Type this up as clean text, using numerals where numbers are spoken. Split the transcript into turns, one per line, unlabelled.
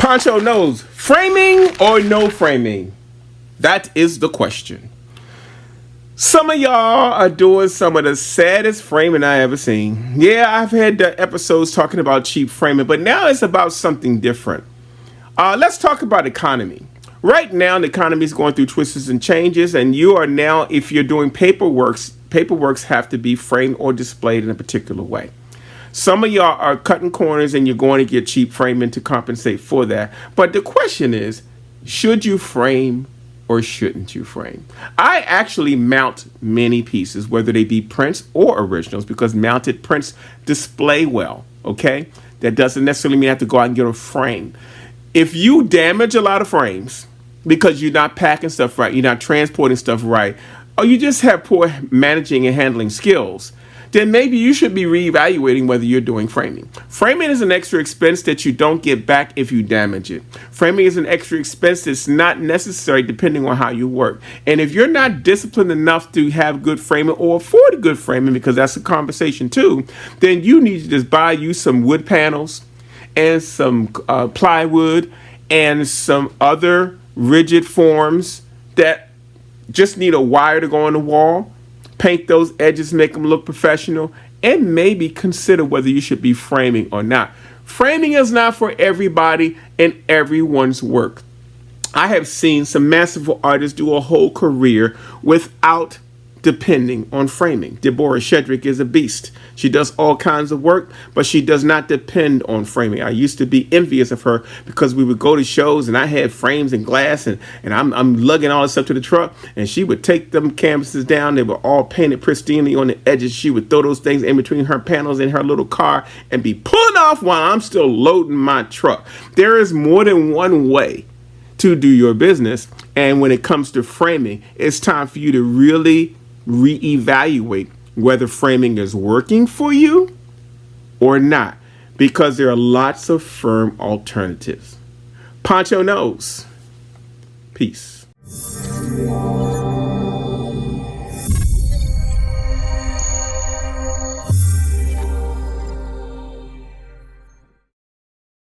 Poncho knows, framing or no framing? That is the question. Some of y'all are doing some of the saddest framing I ever seen. Yeah, I've had the episodes talking about cheap framing, but now it's about something different. Let's talk about economy. Right now, the economy is going through twists and changes, and you are now, if you're doing paperworks have to be framed or displayed in a particular way. Some of y'all are cutting corners and you're going to get cheap framing to compensate for that. But the question is, should you frame or shouldn't you frame? I actually mount many pieces, whether they be prints or originals, because mounted prints display well, okay? That doesn't necessarily mean I have to go out and get a frame. If you damage a lot of frames because you're not packing stuff right, you're not transporting stuff right, or you just have poor managing and handling skills, then maybe you should be reevaluating whether you're doing framing. Framing is an extra expense that you don't get back if you damage it. Framing is an extra expense that's not necessary depending on how you work. And if you're not disciplined enough to have good framing or afford good framing, because that's a conversation too, then you need to just buy you some wood panels and some plywood and some other rigid forms that just need a wire to go on the wall. Paint those edges, make them look professional, and maybe consider whether you should be framing or not. Framing is not for everybody and everyone's work. I have seen some masterful artists do a whole career without depending on framing. Deborah Shedrick is a beast. She does all kinds of work, but she does not depend on framing. I used to be envious of her because we would go to shows and I had frames and glass and I'm lugging all this up to the truck, and she would take them canvases down. They were all painted pristinely on the edges. She would throw those things in between her panels in her little car and be pulling off while I'm still loading my truck. There is more than one way to do your business, and when it comes to framing, it's time for you to really reevaluate whether framing is working for you or not, because there are lots of firm alternatives. Poncho knows. Peace.